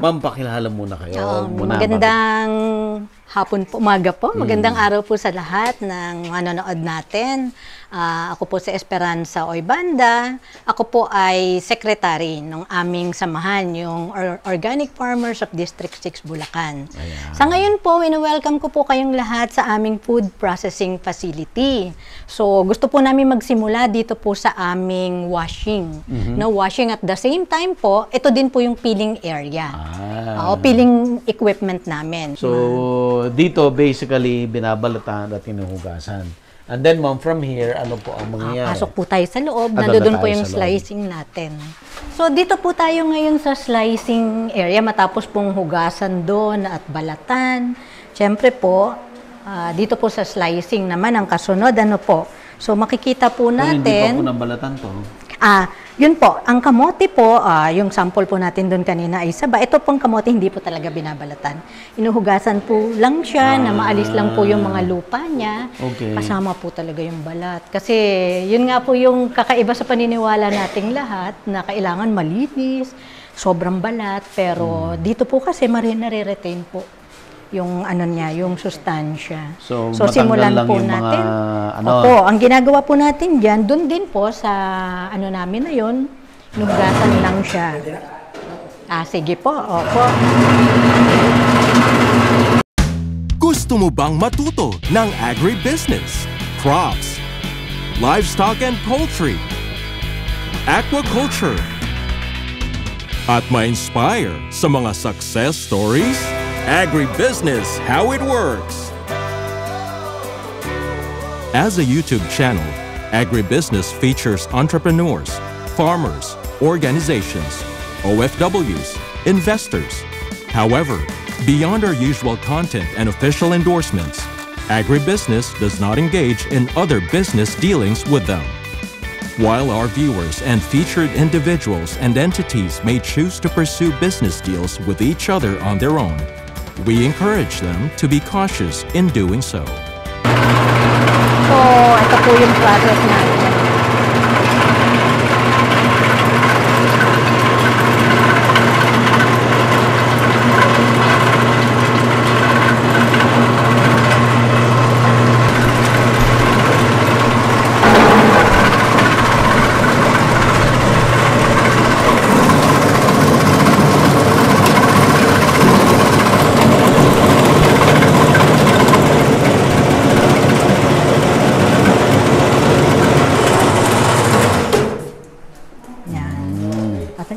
Ma'am, pakilala muna kayo. Magandang hapon po, umaga po. Magandang araw po sa lahat ng manonood natin. Ako po si Esperanza Oybanda. Ako po ay secretary ng aming samahan, yung Organic Farmers of District 6 Bulacan. Ayan. Sa ngayon po, welcome ko po kayong lahat sa aming food processing facility. So, gusto po namin magsimula dito po sa aming washing. No, washing at the same time po, ito din po yung peeling area. Peeling equipment namin. So, dito basically binabalatan at hinuhugasan. And then, ma'am, from here, ano po ang mangyayari? Pasok po tayo sa loob. Nandoon po yung slicing natin. So, dito po tayo ngayon sa slicing area. Matapos pong hugasan doon at balatan. Siyempre po, dito po sa slicing naman, ang kasunod, ano po. So, makikita po natin. Hindi pa po nabalatan to. Yun po, ang kamote po, yung sample po natin doon kanina ay saba. Ito pong kamote hindi po talaga binabalatan. Inuhugasan po lang siya na maalis lang po yung mga lupa niya. Okay. Kasama po talaga yung balat. Kasi yun nga po yung kakaiba sa paniniwala nating lahat na kailangan malinis, sobrang balat. Pero dito po kasi nare-retain po yung ano niya, yung sustansya. So simulan lang po yung natin. Mga, Opo, ang ginagawa po natin diyan, doon din po sa ano namin na yon, nugasan lang siya. Sige po. Opo. Gusto mo bang matuto ng agribusiness, crops, livestock and poultry, aquaculture, at ma-inspire sa mga success stories? Agribusiness, how it works. As a YouTube channel, Agribusiness features entrepreneurs, farmers, organizations, OFWs, investors. However, beyond our usual content and official endorsements, Agribusiness does not engage in other business dealings with them. While our viewers and featured individuals and entities may choose to pursue business deals with each other on their own, we encourage them to be cautious in doing so. So, ito po yung process natin.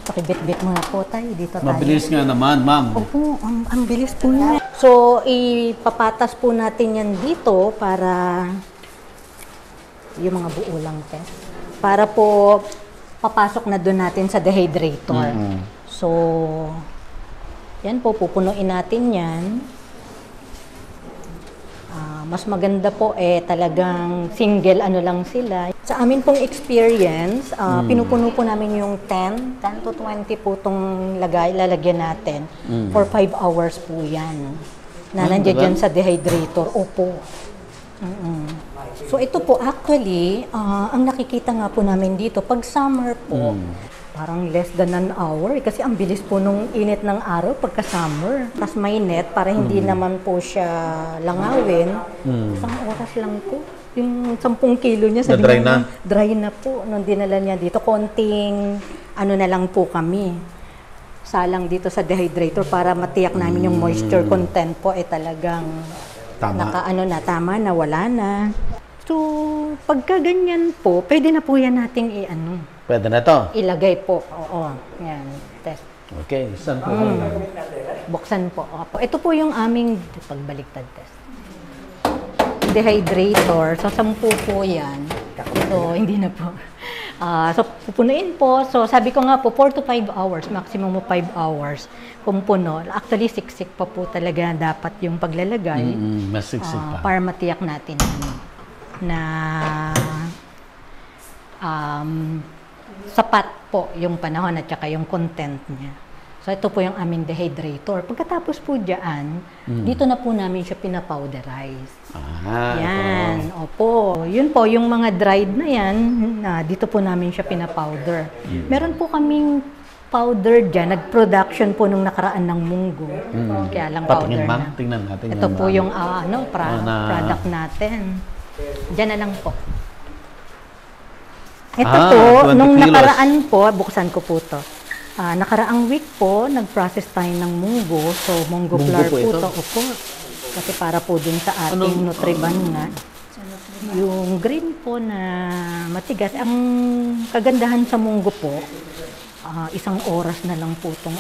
Pakibit-bit muna po tayo. Dito tayo. Mabilis nga naman, ma'am. Opo, ang bilis po niya. So, ipapatas po natin yan dito para yung mga buo lang test. Para po papasok na doon natin sa dehydrator. So, yan po, pupunuin natin yan. Mas maganda po talagang single ano lang sila. Sa amin pong experience, pinupuno po namin yung 10 to 20 po itong lalagyan natin. For 5 hours po yan. Na nandiyan dyan sa dehydrator. Opo. So ito po actually, ang nakikita nga po namin dito, pag summer po, parang less than an hour. Kasi ang bilis po nung init ng araw pagka summer. Tapos may net para hindi naman po siya langawin. Isang oras lang po. Yung 10 kilo niya, sabi dry niya, na? Dry na po. Nung dinala niya dito, konting ano na lang po kami. Salang dito sa dehydrator para matiyak namin yung moisture content po talagang tama na, wala na. So, pagka ganyan po, pwede na po yan nating Pwede na to? ilagay po. Oo. Yan. Test. Okay. Saan po? Buksan po. Opo. Ito po yung aming pagbaliktad test. Dehydrator. So, 10 po yan. So, hindi na po. So, pupunuin po. So, sabi ko nga po, 4 to 5 hours. Maximum mo 5 hours. Kung puno. Actually, siksik pa po talaga dapat yung paglalagay. Mas siksik pa. Para matiyak natin na sapat po yung panahon at saka yung content niya. So, ito po yung aming dehydrator. Pagkatapos po dyan, dito na po namin siya pinapowderize. Yan. Opo. Yun po, yung mga dried na yan, dito po namin siya pinapowder. Meron po kaming powder dyan, nag-production po nung nakaraan ng munggo. Kaya lang Patingin, powder ma'am. na. Tingnan natin. Ito yan, po ma'am. yung product natin. Diyan na lang po. Ito po, 20 nung kilos. nakaraan po, buksan ko po to. Nakaraang week po, nag-process tayo ng munggo. So, munggo Munggo flour po po ito? to. Opo. Kasi para po dun sa ating Nutriban nga. Yung green po na matigas. Ang kagandahan sa munggo po, 1 oras na lang po itong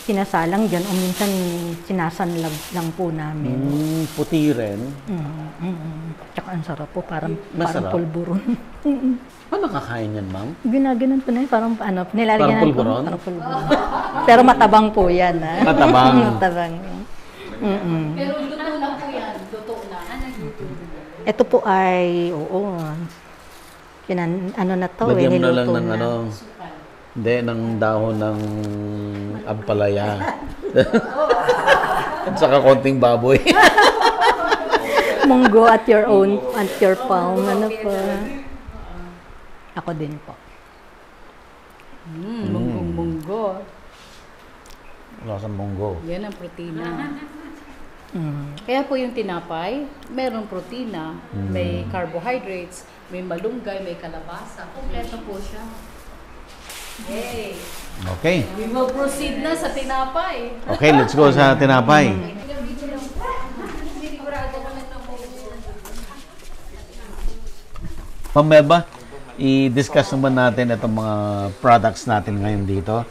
sinasalang dyan o minsan sinasanlag lang po namin. Puti rin. Tsaka ang sarap po, parang Masarap? pulburon. Paano kakain yan, ma'am? Ginaganon po na yun, parang nilalagyan Parang ko. pulburon? Parang pulburon. Pero matabang po yan. Matabang. Matabang. Pero luto lang po yan. Luto lang. Ito po ay, na to, Lagyan mo na lang niluto ng hindi, ng dahon ng ampalaya. At saka konting baboy. Munggo at your palm. Ano po? Ako din po. Munggo. Lasang munggo. Yan ang protina. Kaya po yung tinapay, merong protina, may carbohydrates, may malunggay, may kalabasa. Kompleto po siya. Yay! Okay. We will proceed na sa tinapay. Okay, let's go sa tinapay. Ma'am Melba, i-discuss naman natin itong mga products natin ngayon dito.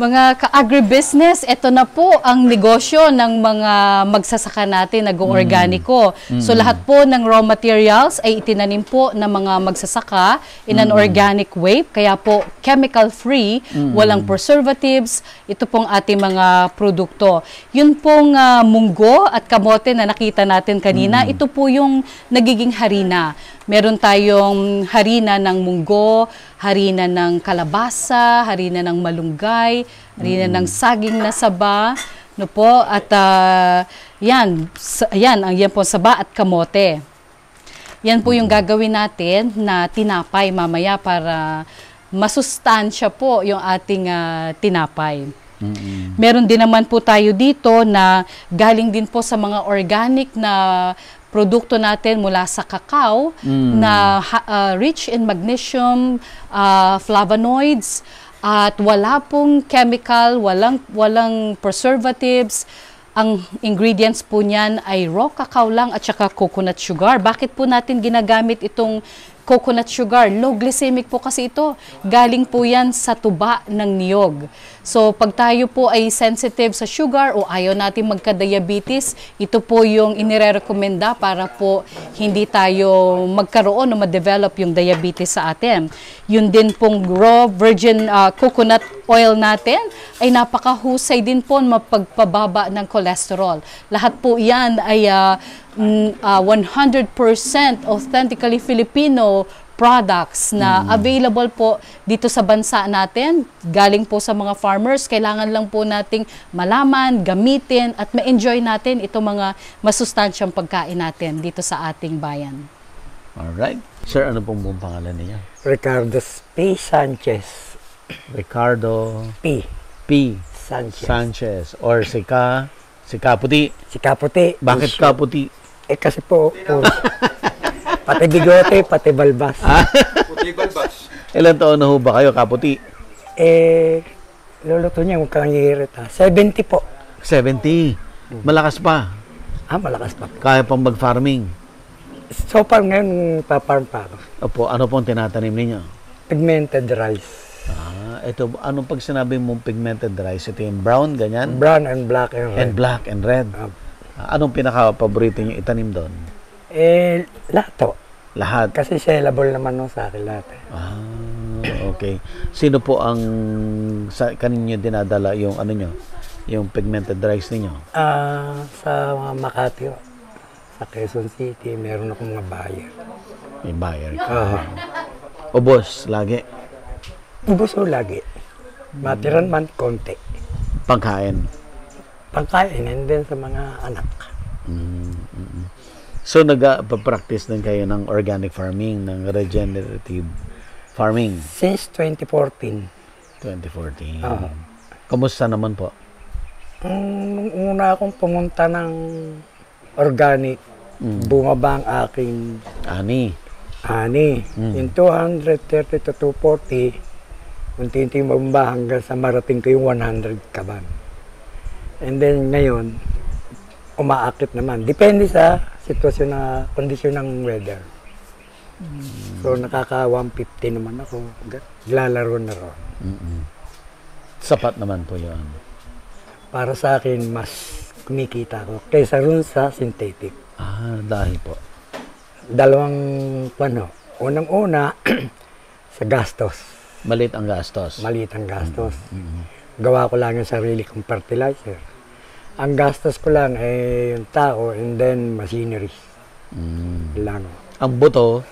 Mga ka-agribusiness, ito na po ang negosyo ng mga magsasaka natin, nag-organiko. So lahat po ng raw materials ay itinanim po ng mga magsasaka in an organic way. Kaya po chemical-free, walang preservatives. Ito pong ating mga produkto. Yun pong munggo at kamote na nakita natin kanina, ito po yung nagiging harina. Meron tayong harina ng munggo, harina ng kalabasa, harina ng malunggay, harina ng saging na saba, no po, at yan po saba at kamote. Yan po yung gagawin natin na tinapay mamaya para masustansya po yung ating tinapay. Meron din naman po tayo dito na galing din po sa mga organic na produkto natin mula sa cacao na rich in magnesium, flavonoids, at wala pong chemical, walang preservatives. Ang ingredients po niyan ay raw cacao lang at saka coconut sugar. Bakit po natin ginagamit itong coconut sugar? Low glycemic po kasi ito. Galing po yan sa tuba ng niyog. So, pag tayo po ay sensitive sa sugar o ayaw natin magka-diabetes, ito po yung inirekomenda para po hindi tayo magkaroon o ma-develop yung diabetes sa atin. Yun din pong raw virgin coconut oil natin ay napakahusay din po mapagpababa ng cholesterol. Lahat po yan ay 100% authentically Filipino products na available po dito sa bansa natin. Galing po sa mga farmers. Kailangan lang po nating malaman, gamitin, at ma-enjoy natin itong mga masustansyang pagkain natin dito sa ating bayan. Alright. Sir, ano pong buong pangalan niya? Ricardo P. Sanchez. Ricardo P. P. Sanchez. Sanchez. Or si Kaputi. Si Kaputi. Bakit Kaputi? Kasi po, pati bigote, pati balbas. Ilan taon na ho ba kayo, Kaputi? Luluto niya, huwag kang hihirit ha. 70 po. 70. Malakas pa. Malakas pa po. Kaya pang mag-farming. So far ngayon, paparm pa ako. Opo, ano pong tinatanim ninyo? Pigmented rice. Ito, anong pag sinabi mong pigmented rice? Ito yung brown, ganyan? Brown and black and red. And black and red. Anong pinaka-paborito nyo itanim doon? Lahat to. Lahat? Kasi sellable naman nung sa akin lahat. Okay. Sino po ang kaninyo dinadala yung ano nyo? Yung pigmented rice ninyo? Sa mga Makati, sa Quezon City, meron akong mga buyer. May buyer ka. Ubos, lagi. Ubus o lagi. Matiran man, konti. Pagkain. Pagkain, and then sa mga anak. So, nag-practice din kayo ng organic farming, ng regenerative farming? Since 2014. 2014. Oo. Kamusta naman po? Nung una akong pumunta ng organic, bumaba ang aking Ani. Yung 230 to 240, unti-unti bumaba hanggang sa marating ko yung 100 kaban. And then ngayon, umaakit naman. Depende sa sitwasyon na kondisyon ng weather. So nakaka 150 naman ako. Lalaro na ron. Sapat naman po yun. Para sa akin, mas kumikita ko kaysa ron sa synthetic. Dahil po. Dalawang unang-una sa gastos. Maliit ang gastos. Maliit ang gastos. Gawa ko lang yung sarili kong fertilizer. Ang gastos ko lang ay yung tao and then machinery. Lang. Ang buto,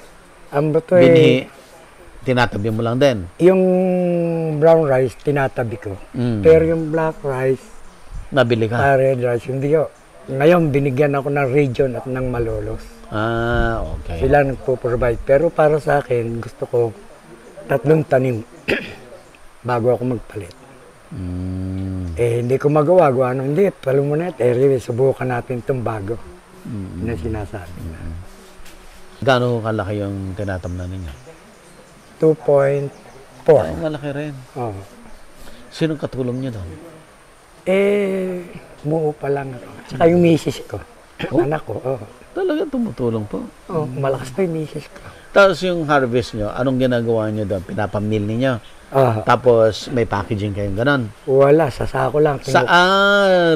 Ang buto binhi, tinatabi mo lang din. yung brown rice, tinatabi ko. Pero yung black rice, Nabili ka. red rice, hindi ko. Ngayon, binigyan ako ng region at ng malolos. Okay. Sila nagpo-provide. Pero para sa akin, gusto ko 3 tanim bago ako magpalit. Hindi ko magawa. Hindi, palo mo na. Subukan natin itong bago. Na sinasabi na. Gaano kalaki yung tinatamnan ninyo? 2.4. Malaki rin. Oh. Sinong katulong niyo doon? Buo pa lang ako. Tsaka yung misis ko. Anak ko. Talaga tumutulong po. Malakas pa yung misis ko. Tapos yung harvest nyo, anong ginagawa nyo doon? Pinapamil ninyo? Tapos may packaging kayong ganon? Wala, sa sako lang.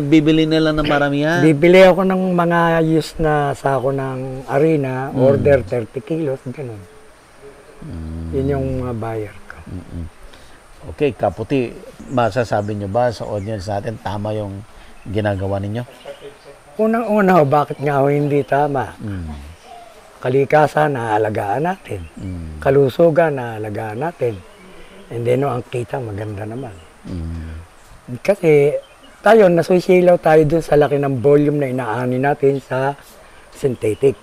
Bibili nila ng maramihan? Bibili ako ng mga used na sako ng arena, order 30 kilos, gano'n. Yun yung mga buyer ko. Okay, Kaputi, masasabi nyo ba sa audience natin tama yung ginagawa ninyo? Unang-una, bakit nga hindi tama? Kalikasan, naalagaan natin. Kalusugan, naalagaan natin. And then, ang kita, maganda naman. Kasi, tayo, nasusilaw tayo dun sa laki ng volume na inaani natin sa synthetic.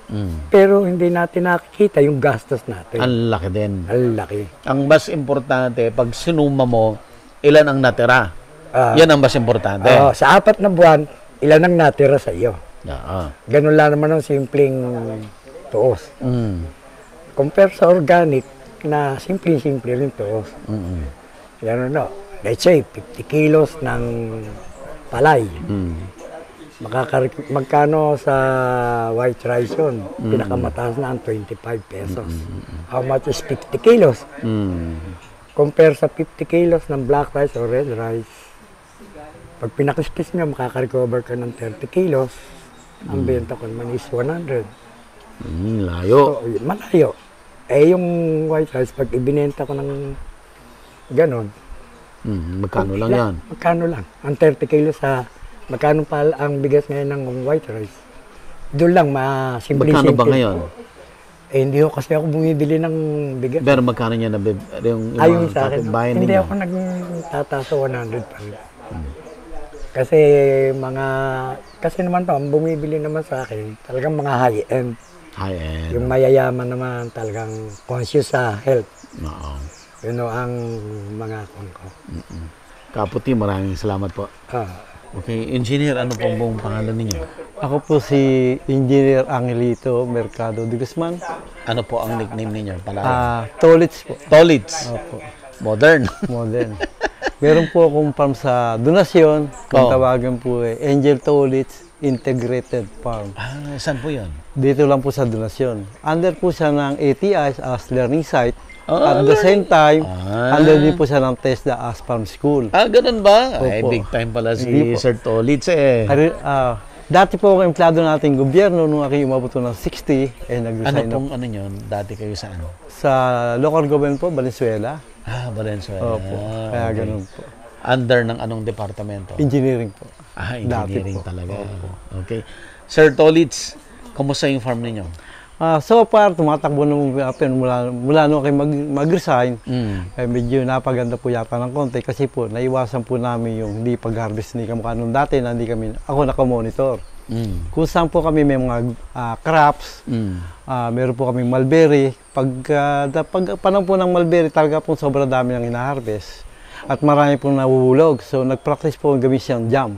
Pero hindi natin nakikita yung gastos natin. Ang laki din. Ang laki. Ang mas importante, pag sinuma mo, ilan ang natira? Yan ang mas importante. Sa 4 na buwan, ilan ang natira sa iyo? Ganun lang naman ang simpleng tuos. Compare sa organic, na simple-simple rin tuos. Yan let's say, 50 kilos ng palay. Magkano sa white rice yun? Pinakamataas na ang 25 pesos. How much is 50 kilos? Compare sa 50 kilos ng black rice or red rice. Pag pinakiskis nyo, makaka-recover ka ng 30 kilos. Ang benta ko naman is 100. Layo. So, malayo. Yung white rice, pag ibinenta ko ng ganon. Magkano lang yan? Magkano lang. Ang 30 kilos sa magkano pa ang bigas ngayon ng white rice? Doon lang, simple-simple. Magkano ba ngayon? Hindi ko kasi ako bumibili ng bigas. Pero magkano niya yung Ayun sa akin, hindi ninyo? ako nagtataas sa 100 pa rin. Kasi kasi naman to, ang bumibili naman sa akin, talagang mga high-end. High-end. Yung mayayaman naman, talagang conscious sa health. Oo. Yun ang mga ko. Kaputi, maraming salamat po. Okay, Engineer, ano pong buong pangalan ninyo? Ako po si Engineer Angelito Mercado de Guzman. Ano po ang nickname ninyo? Tolits po. Tolits. Opo. Modern. Modern. Meron po akong farm sa Donasyon. Kung tawagan po Angel Tolits Integrated Farm. Saan po yun? Dito lang po sa Donasyon. Under po siya ng ATI as learning site. At the same time, under din po siya ng TESDA as farm school. Ganun ba? Ay, Opo. big time pala si Hindi po. Sir Tolits eh. Dati po ako empleyado nating gobyerno nung aking umabot ng 60. Nag-resign Ano pong ano yun? Dati kayo sa ano? sa local government po, Valenzuela. Valenzuela. Opo. Kaya ganun po. Under ng anong departamento? Engineering po. Engineering Dati po. talaga. Okay. Sir Tolits, kumusta yung farm ninyo? So far, tumatakbo naman mula nung kayo mag-resign. Medyo napaganda po yata ng konti kasi po, naiwasan po namin yung hindi pag-harvest ni kamukha nung dati na hindi kami, ako nakamonitor. Kung saan po kami may mga crops, meron po kami mulberry. Pag panahon po ng mulberry, talaga po sobrang dami ng hina-harvest. At marami pong nahuhulog. So, nag-practice po gawin siyang jam.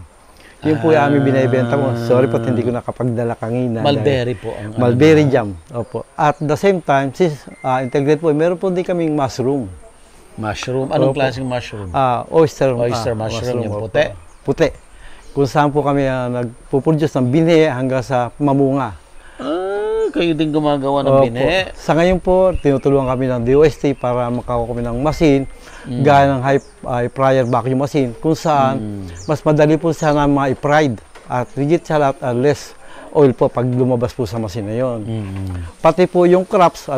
Yun po yung aming binibenta mo. Sorry po, hindi ko nakapagdala kanina. Mulberry po. Ang Mulberry jam. Opo. At the same time, since integrate po, meron po din kaming mushroom. Mushroom? Anong Opo. klaseng mushroom? Oyster Mushroom, yung opo. puti. Puti. Kung saan po kami nagpuproduce ng binhi hanggang sa mamunga. Kayo din gumagawa ng Opo. binhi. Sa ngayon po, tinutulungan kami ng DOST para makakuha kami ng machine, gaya ng high fryer vacuum machine, kung saan mas madali po sana ma-fried at higit sa lahat less oil po pag lumabas po sa machine na yun. Pati po yung crops,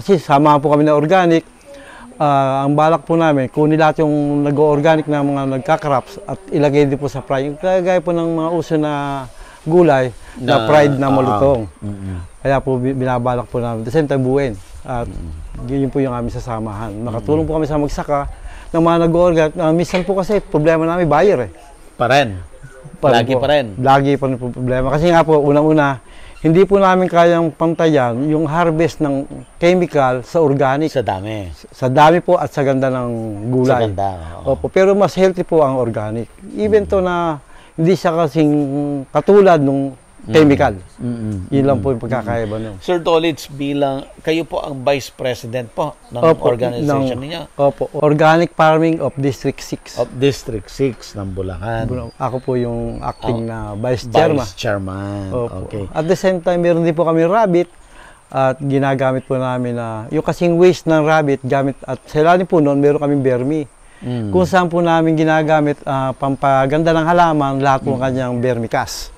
kasi sama po kami na organic, ang balak po namin, kunin lahat yung nag-organic na mga nagka-crops at ilagay din po sa frying. Kagaya po ng mga uso na gulay na fried na malutong. Kaya po binabalak po namin. The same time buuin. At yun po yung aming sasamahan. Makatulong po kami sa magsaka ng mga nag-organic. Minsan po kasi problema namin buyer Pa rin. Lagi pa rin. Lagi pa rin po problema. Kasi nga po, unang-una, hindi po namin kayang pantayan yung harvest ng chemical sa organic. Sa dami. Sa dami po at sa ganda ng gulay. Sa ganda. Opo, pero mas healthy po ang organic. Even to na hindi siya kasing katulad nung chemical. Yun lang po yung pagkakaiba nun. Sir Tolitz, kayo po ang Vice President po ng organization ninyo. Opo, Organic Farming of District 6. Of District 6 ng Bulacan. Ako po yung acting na Vice Chairman. Vice Chairman. Opo. Okay. At the same time, meron din po kami rabbit at ginagamit po namin na yung kasing waste ng rabbit gamit at sa ilalim po noon meron kaming vermi. Kung saan po namin ginagamit pampaganda ng halaman lahat po kanyang vermicast.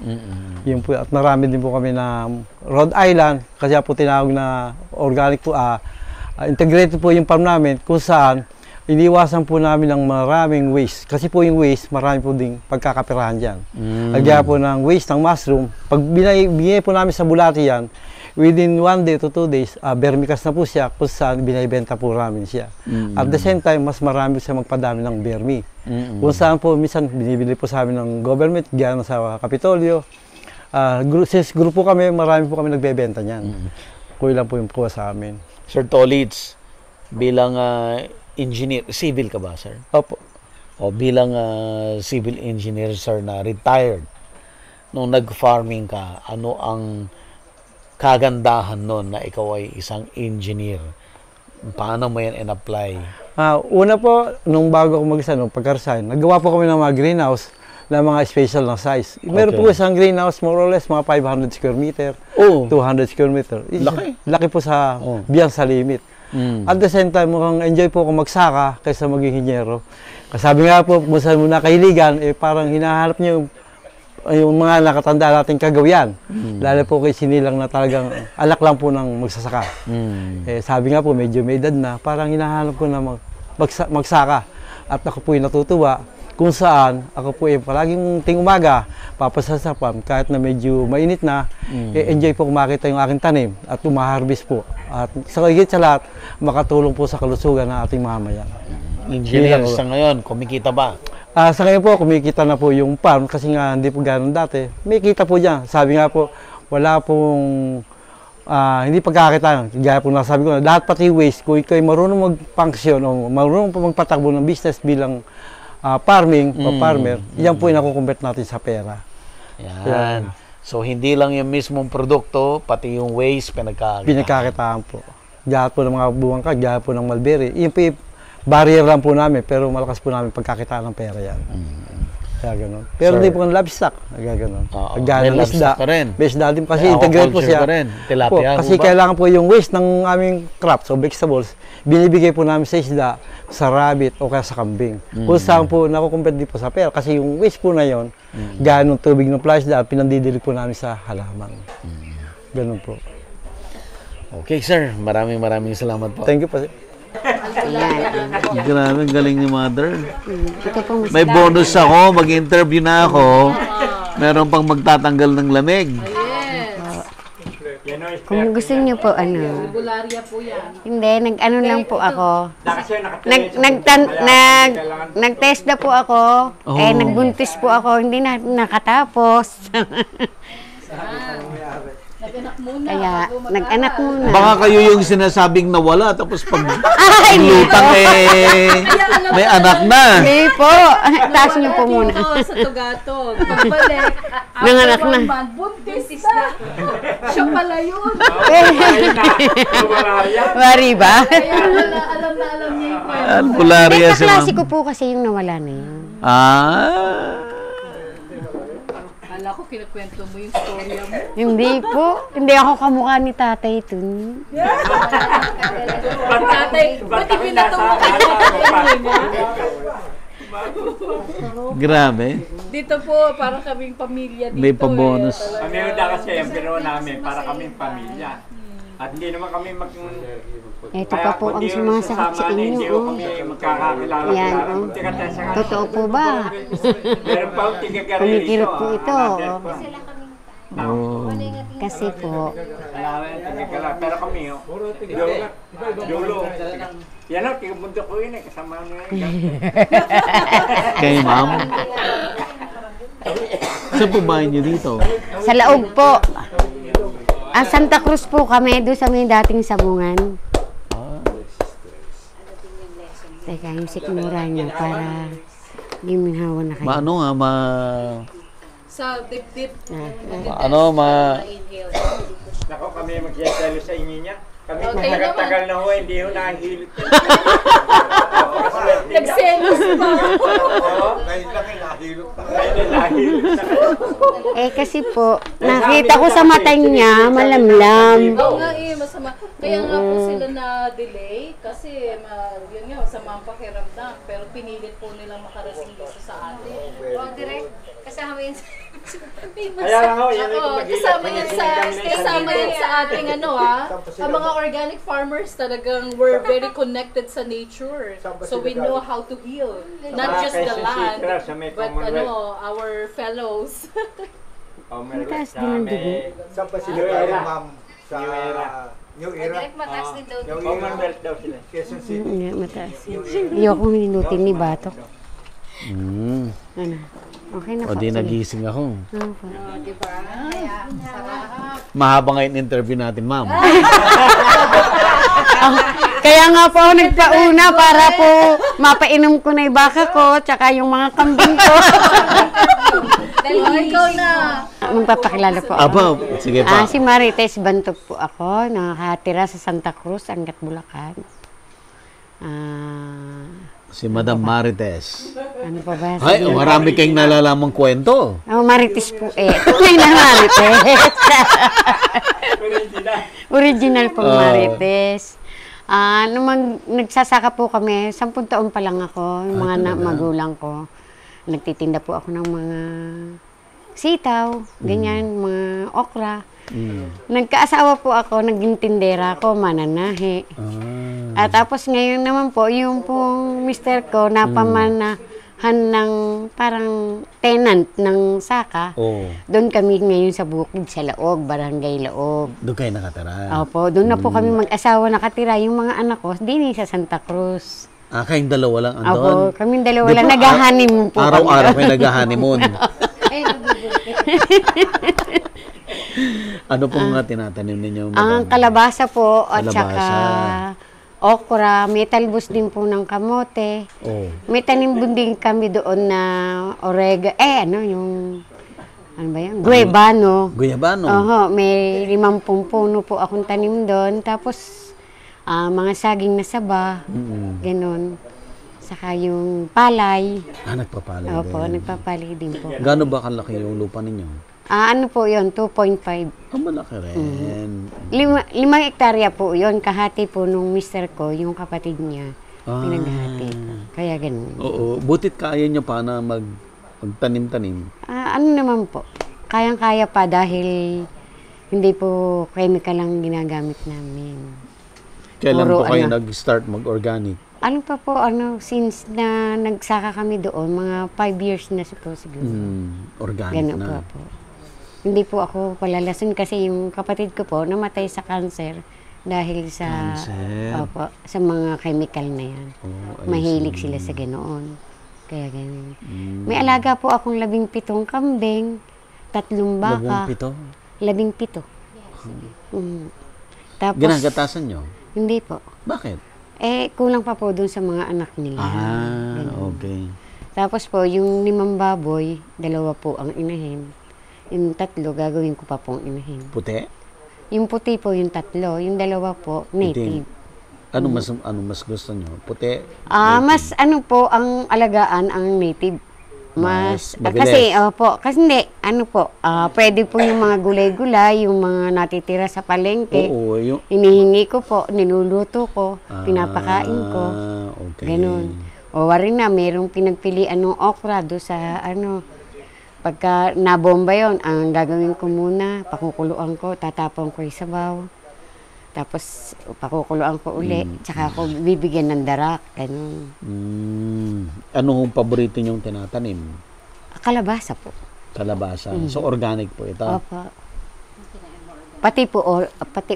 Yun po, at marami din po kami na Rhode Island kasi po tinawag na organic po integrated po yung farm namin kung saan iniwasan po namin ng maraming waste. Kasi po yung waste, marami po ding pagkakapirahan dyan. Kaya po ng waste ng mushroom, pag binigay po namin sa bulati yan, within 1 day to 2 days, vermicast na po siya kung saan binibenta po namin siya. At the same time, mas marami siya magpadami ng vermi. Kung saan po, minsan binibili po sa amin ng government, gaya sa Kapitolyo. Since grupo kami, marami po kami nagbebenta niyan. Kuya lang po yung kuha sa amin. Sir Tolitz, bilang engineer, civil ka ba, sir? Opo. O bilang civil engineer, sir, na retired, nung nag-farming ka, ano ang kagandahan nun na ikaw ay isang engineer? Paano mo yan in-apply? Una po, nung bago ako nung pagka-resign, naggawa po kami ng mga greenhouse na mga special na size. Meron po isang greenhouse, more or less, mga 500 square meter, 200 square meter. Laki. Laki po sa beyond sa limit. At the same time, mukhang enjoy po ako magsaka kaysa maging hinyero. Kasabi nga po, kung saan mo nakahiligan, parang hinahanap niyo yung mga nakatanda nating kagawian. Lalo po kay sinilang na talagang alak lang po ng magsasaka. Sabi nga po, medyo may edad na, parang hinahanap ko na magsaka. At ako po yung natutuwa kung saan ako po palaging ting umaga papasasapam kahit na medyo mainit na, enjoy po makita yung aking tanim at umaharbis po. At sa higit sa lahat, makatulong po sa kalusugan ng ating mamayan. Engineer, sa ngayon, kumikita ba? Sa ngayon po, kumikita na po yung farm kasi nga hindi po gano'n dati. May kita po dyan. Sabi nga po, wala pong hindi pagkakita. Gaya po nasabi ko, lahat pati waste, kung ikaw ay marunong mag-function o marunong po magpatakbo ng business bilang farming o farmer, yan po yung nakukumbert natin sa pera. Yan. So, hindi lang yung mismong produkto, pati yung waste, pinagkakitaan po. Gaya po ng mga buwangka, gaya po ng mulberry. Yung barrier lang po namin, pero malakas po namin pagkakitaan ng pera yan. Kaya gano'n. Pero hindi po ng livestock. Kaya gano'n. May livestock ka rin. May isda din kasi integrate po siya. Tilapia, kasi kailangan po yung waste ng aming crops o vegetables, binibigay po namin sa isda, sa rabbit o kaya sa kambing. Kung saan po nakukumpet din po sa pera. Kasi yung waste po na yon, gaya ng tubig ng plastic, pinandidilig po namin sa halaman. Gano'n po. Okay, sir. Maraming salamat po. Thank you po. Grabe, galing ni Mother. Ito pong May bonus ako, mag-interview na ako. Meron pang magtatanggal ng lamig. Kung gusto niyo po, Bularia po yan. hindi, nag-ano lang po ako. Kasi Nag-test na po ako, nagbuntis po ako, hindi na nakatapos. Nag-anak muna. Kaya, nag-anak muna. Baka kayo yung sinasabing nawala, tapos pag Ay, lutang may anak na. Hindi po, taas niyo po muna. Sa Tugatog. Pagbalik. Nanganak na. Buntis na. Siya pala yun. Wari ba? Kaya alam niya yung kwento. Albularia si ma'am. Kaklase ko po kasi yung nawala na yun. Kala ko kinakwento mo yung storya mo. Hindi po, hindi ako kamukha ni tatay ito. Tatay, pati pinatong mo Grabe. Dito po, parang kaming pamilya dito. May pabonus. Kami yung kasi yung binuo namin para kaming pamilya. At hindi naman kami Ito pa po ang sumasakit sa inyo. Hindi Oh. kami magkakakilala. Yan, oh. Totoo po ba? Meron pa ang tigagarilyo. Kumikirot po ito. Oh. Kasi po, Pero kami, dulo. Yan o, tigabundok ko yun kasama nyo yun. Kay ma'am. Saan po bahay niyo dito? sa laog po. Santa Cruz po kami, doon sa may dating sabungan. Teka, yung sikmura niya para di minhawa na kayo. Maano nga, Sa dip-dip. Nako, kami magsiyasalo sa inyo niya. Kami Okay tagal-tagal na ho, hindi ho nahihilot. Nagselos pa. Ngayon lang nahihilot na. Kasi po, nakita ko sa mata niya, malamlam. Oo nga masama. Kaya nga po sila na-delay kasi yun nga, masama ang pakiramdam. Pero pinilit po nilang makarating dito sa atin. Direct, kasama yun sa... Kaya lang ho, yan yung kasama yan sa ating ang mga organic farmers talagang we're very connected sa nature. So we know how to heal. Not just the land, but our fellows. Mataas din ang dugo. Saan pa sila galing, ma'am? Sa New Era? mataas din daw. Commonwealth daw sila. Quezon City. Hindi, mataas. Ayoko hinutin ni Batok. Ano? Okay na O po. di Sige. nagising ako. Ano po? Mahaba ngayon interview natin, ma'am. Kaya nga po ako nagpauna para po mapainom ko na yung baka ko tsaka yung mga kambing ko. Ikaw na. Magpapakilala po ako. Aba, sige pa. Si Marites Bantog po ako, nakakatira sa Santa Cruz, Angat, Bulacan. Si Madam Marites. Ano pa ba? Ay, marami kayong nalalamang kwento. Marites po eh. Tunay na Marites. Original po Marites. Nung nagsasaka po kami, 10 taon pa lang ako, yung mga magulang ko. Nagtitinda po ako ng mga sitaw, ganyan, mga okra. Nagkaasawa po ako, naging tindera ako, mananahi. At tapos ngayon naman po, yung pong mister ko, napamanahan ng parang tenant ng saka. Doon kami ngayon sa bukid, sa Laog, Barangay Laog. Doon kayo nakatira. Opo, doon na po kami mag-asawa nakatira. Yung mga anak ko, din sa Santa Cruz. Kayong dalawa lang andun? Opo, kaming dalawa lang, nag-honeymoon po. Araw-araw kayo nag-honeymoon. Ano pong nga tinatanim ninyo? Ang kalabasa po, at Kalabasa. saka okra, may talbos din po ng kamote. May tanim din kami doon na ano ba yan? Guebano. Guyabano? Oho, may 50 puno po akong tanim doon. Tapos, mga saging na saba, ganun. Saka yung palay. Nagpapalay din. Opo, nagpapalay din po. Gaano ba kalaki yung lupa ninyo? Ano po yun? 2.5. Malaki rin. 5 hektarya po yun. Kahati po nung mister ko, yung kapatid niya. Pinaghati. Kaya ganun. Oo. Butit kaya nyo pa na magtanim-tanim? Ano naman po? Kayang-kaya pa dahil hindi po chemical lang ginagamit namin. Kailan Puro po kayo nag-start mag-organic? Ano pa po, since na nagsaka kami doon, mga 5 years na po siguro. Organic Ganun na. po. Hindi po ako palalason kasi yung kapatid ko po namatay sa cancer dahil sa Opo, sa mga chemical na yan. Mahilig sila sa ganoon. Kaya ganun. May alaga po akong 17 kambing, 3 baka. 17. Tapos, Ginagatasan nyo? hindi po. Bakit? Kulang pa po dun sa mga anak nila. Ganun. Okay. Tapos po, yung 5 baboy, 2 po ang inahin. Yung 3, gagawin ko pa pong inahin. Puti? Yung puti po, yung 3. Yung 2 po, native. Ano mas gusto nyo? Puti? Mas po, ang alagaan ang native. Mas mabilis. kasi hindi, pwede po yung mga gulay-gulay, yung mga natitira sa palengke. Oo, Hinihingi ko po, niluluto ko, pinapakain ko. Okay. Ganun. O wari na, mayroong pinagpilian ng okra do sa pagka nabomba yon, ang gagawin ko muna, pakukuluan ko, tatapon ko yung sabaw. Tapos pakukuluan ko uli, tsaka ako bibigyan ng darak. Ganun. Ano yung paborito niyong tinatanim? Kalabasa po. Kalabasa. So organic po ito? Opo. Pati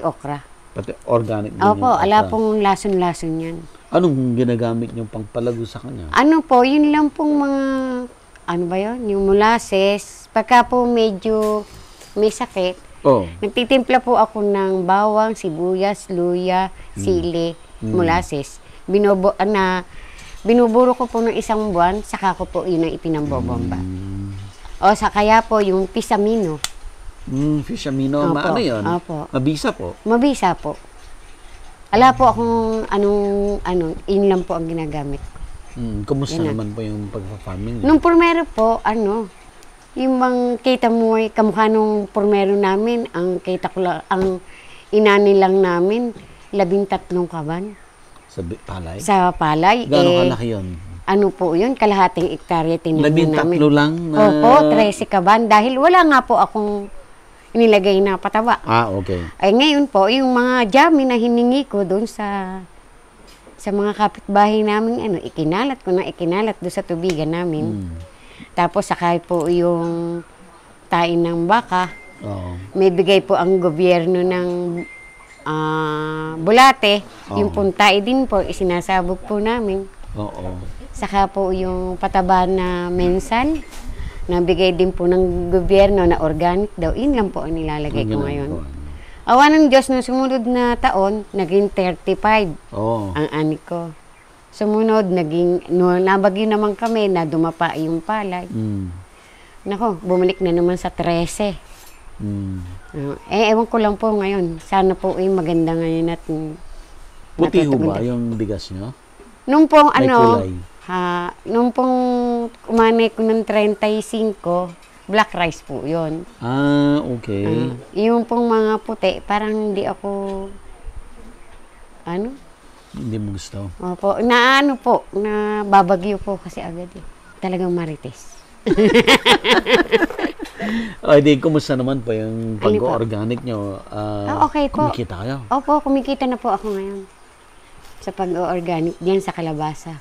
okra. Pati organic din Opo, yung ala okra. pong lason-lason yan. Anong ginagamit niyong pangpalago sa kanya? Yun lang pong mga, yung molasses. Pagka po medyo may sakit, nagtitimpla po ako ng bawang, sibuyas, luya, sili, molasses. Binuburo ko po ng 1 buwan, saka ko po yun ang ipinambobomba. Sa kaya po yung pisamino. Fisamino, ano yun? Opo. Mabisa po? Mabisa po. Ala po akong yun lang po ang ginagamit. Kumusta naman po yung pagpa-farming? Nung primero po, yung bang kita mo ay kamukha nung pormero namin, ang kita ko lang, ang inani lang namin, 13 kaban. Sa palay? Sa palay. Gano'ng kalaki yun? Po yun, kalahating ektarya tinanim namin. 13 lang? Opo, 13 kaban. Dahil wala nga po akong inilagay na pataba. Okay. Ngayon po, yung mga jami na hiningi ko doon sa mga kapitbahay namin, ikinalat ko doon sa tubigan namin. Tapos sakay po yung tain ng baka. May bigay po ang gobyerno ng bulate. Yung puntai din po, isinasabog po namin. Saka po yung pataba na mensal, nabigay din po ng gobyerno na organic daw. Yun lang po ang nilalagay ko ngayon. Awa ng Diyos, nung sumunod na taon, naging 35 ang ani ko. Sumunod, nabagyo naman kami na dumapa yung palay. Nako, bumalik na naman sa 13. Ewan ko lang po ngayon. Sana po maganda ngayon at puti ho ba yung bigas nyo? Nung pong kulay? Nung pong kumanay ko ng 35, black rice po yun. Okay. Yung pong mga puti, parang hindi ako, Hindi mo gusto? Opo, na babagyo po kasi agad Talagang marites. Di, kumusta naman po yung pag-organic nyo? Okay po. Kumikita kayo? Opo, kumikita na po ako ngayon. Sa pag-organic, diyan sa kalabasa.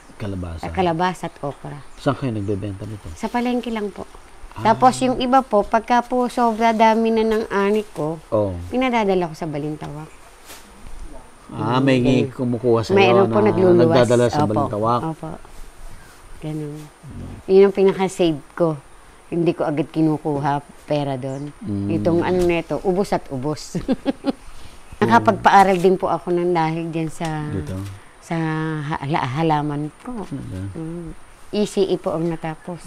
Kalabasa at okra. Saan kayo nagbebenta nito? Sa palengke lang po. Tapos yung iba po, pagka po sobra dami na ng anik ko, pinadadala ko sa Balintawak. May kumukuha sa'yo Mayroon po nagluluwas. Nagdadala sa Balintawak? Opo. Ganun. Yun ang pinaka-save ko. Hindi ko agad kinukuha pera doon. Itong neto, ubos at ubos. Nakapagpaaral din po ako ng dahil dyan sa halaman ko. ECE po ang natapos.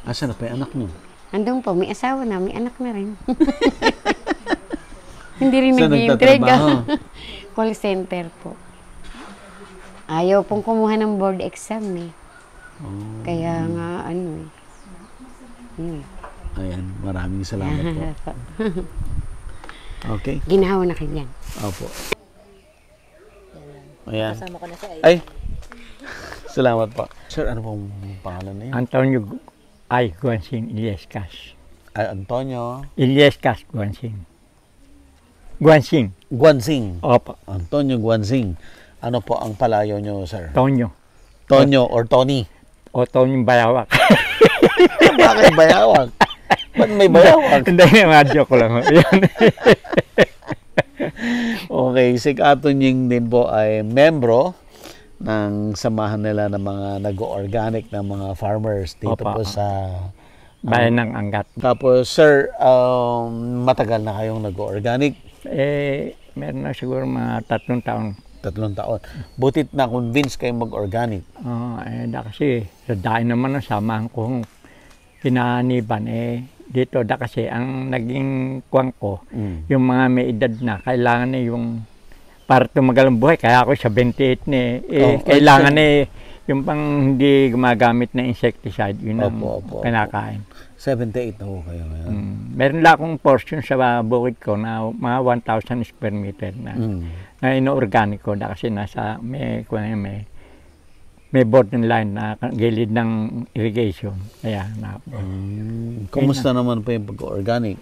Asan na pa yung anak nyo? Andun po, may asawa na, may anak na rin. Hindi rin Saan nag-iintriga. Call center po. Ayaw pong kumuha ng board exam Kaya nga Ayan, maraming salamat po. Okay. Ginawa na kayo yan. Opo. Ayan. Kasama ko na siya. Salamat po. Sir, ano pong pangalan na yun? Antonio Guansing Illescas. Antonio? Illescas Guansing. Guansing. Opo. Antonio Guansing. Ano po ang palayo nyo, sir? Tonyo or Tony? O Tonyo Bayawak. Bakit Bayawak? Ba't may bayawak? Hindi, mga joke lang ho. Yan. Okay, si Katunying din po ay membro ng samahan nila ng mga nag-organic na mga farmers dito Opa. po sa Bayan ng Angat. Tapos, sir, matagal na kayong nag-organic? Meron na siguro mga 3 taon. 3 taon. Butit na convince kayong mag-organic. Kasi sa dahil naman ang samahan kong kinaniban, dito kasi ang naging kuwang ko, yung mga may edad na, kailangan yung para tumagal ang buhay. Kaya ako 78 na kailangan yung pang hindi gumagamit na insecticide, yun ang kinakain. 78 na ho kayo ngayon. Meron lang akong portion sa bukid ko na mga 1,000 square meter na ino-organic ko kasi nasa may borderline na gilid ng irrigation. Kaya Kumusta naman po yung pag-organic?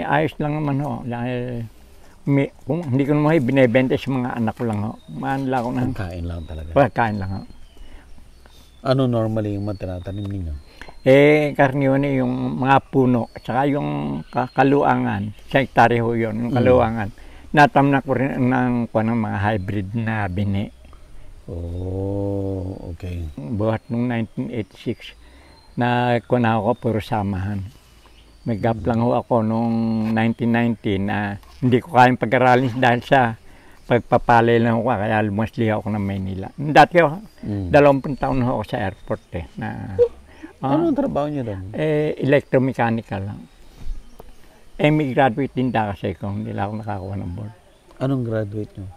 Ayos lang naman ho. Dahil kung hindi ko naman binibenta sa mga anak ko lang ho. Maan lang ako na. Kain lang talaga. Kain lang ho. Ano normally yung tinatanim ninyo? Karniyon yung mga puno, saka yung kaluangan, sa hektarya ho yun, yung kaluangan. Natamna ko rin ng mga hybrid na bini. Oh, okay. Buhat nung 1986, na ako puro samahan. May gap lang ho ako nung 1990 na hindi ko kayang pag-aralin dahil sa pagpapalay lang ako, kaya lumasli ako ng Maynila. Dati ho, 20 taon ho ako sa airport Anong trabaho niyo doon? Electromechanical lang. May graduate din kasi ko, hindi lang ako nakakuha ng board. Anong graduate niyo?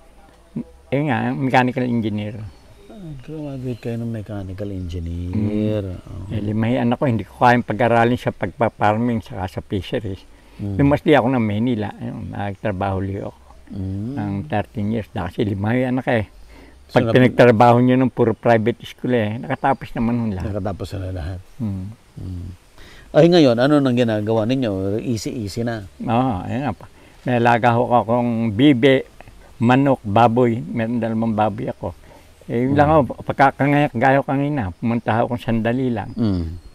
Mechanical engineer. Graduate kayo ng mechanical engineer. May anak ko, hindi ko kayang pag-aralin sa pagpaparming saka sa fisheries. Lumasli ako ng Maynila. Nagtrabaho liyo ako. Ng 13 years. Kasi 5 yung anak Pag pinagtrabaho nyo ng puro private school nakatapos naman nun lahat. Nakatapos na lahat. Ay ngayon, ano nang ginagawa ninyo? Easy na. Ayun pa. May alaga ho akong bibe, manok, baboy. Meron 2 baboy ako. Yun lang ako, pagkakangaya kanina, pumunta ako sandali lang.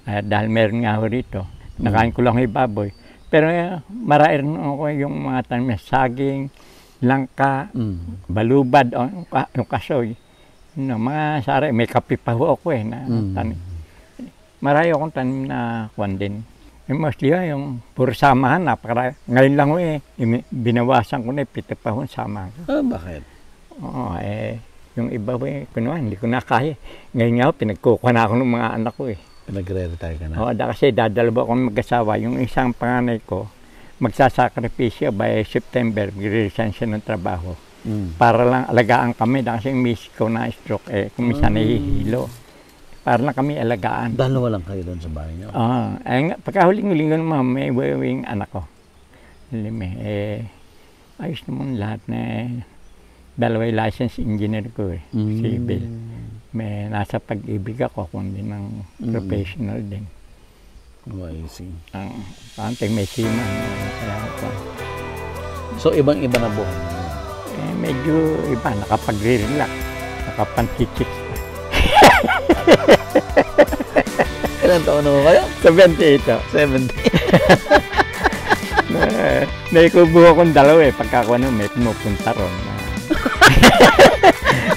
Dahil meron nga ako rito. Nakain ko lang yung baboy. Pero marami rin ako yung mga tanim, saging, langka, balubad, yung kasoy. Mga sari, may kape pa ho ako na tanim. Marami akong tanim na kwan din. Mostly yung puro samahan, napakara. Ngayon lang binawasan ko na 7 pa ho samahan. Bakit? Yung iba hindi ko na kaya. Ngayon nga pinagkukuha na ako ng mga anak ko Nagre-retire ka na? Kasi dadalawa akong mag-asawa. Yung isang panganay ko, magsasakripisyo by September, mag-resign siya ng trabaho. Para lang alagaan kami. Kasi yung miss ko na stroke, kung minsan nahihilo. Para lang kami alagaan. Dalawa lang kayo doon sa bahay niyo? Pagkahuling-huling ko naman, may yung anak ko. Ayos naman lahat na 2 license engineer ko civil. May nasa pag-ibig ako, kundi ng professional din. I see. Pantay may siman. So, ibang-iba na buhay mo? Medyo iba. Nakapag-relax. Nakapanchichicks pa. Ilan taon na kayo? 70. Naikubo akong 2 pagka may pumupunta ron.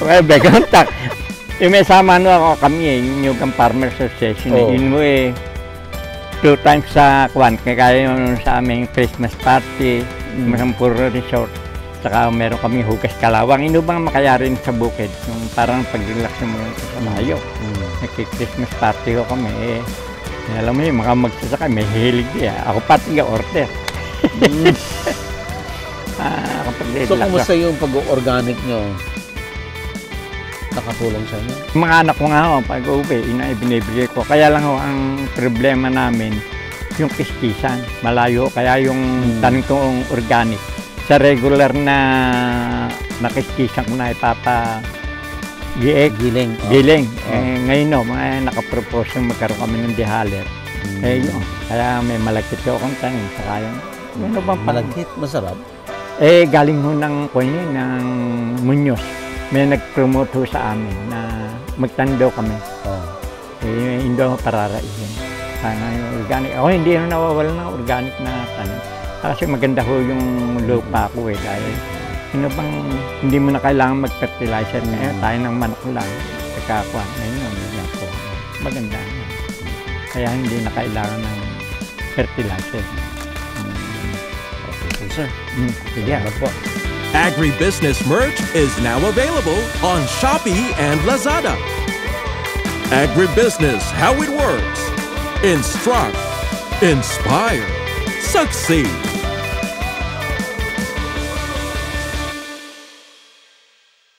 Okay, begontak. May sama ako kami yung Farmer Association. Yun mo 2 times sa kwan. Kaya yun sa aming Christmas party, puro resort. Saka meron kami hugas kalawang. Inubang makayarin sa bukid. Yung parang pag-relax mo sa layo. Nagki-Christmas party ko kami. Alam mo yung mga magsasaka, may hilig ako pati order. So, kumusta yung pag-organic nyo? Nakatulong sa inyo? Mga anak ko nga pag-uwi, binibigay ko. Kaya lang ang problema namin, yung kiskisan. Malayo, kaya yung tanim kong organic. Sa regular na kiskisan ko na giling. Ngayon nakapropose yung magkaroon kami ng dehaler. Kaya may malagkit akong tanim. Saka yung malagkit, masarap? Galing ho ng Muñoz. May nag-promote ho sa amin na magtanda kami. Hindi ako pararaihin. Yung organic. Ako hindi na nawawala ng organic na tanim. Kasi maganda ho yung lupa ko eh. Dahil hindi mo na kailangan mag-fertilizer. Ngayon tayo ng manok lang. Kakakuha. Ngayon po. Maganda. Kaya hindi na kailangan ng fertilizer. Okay, sir. Sige. Po. Agribusiness merch is now available on Shopee and Lazada. Agribusiness, how it works. Instruct, inspire, succeed.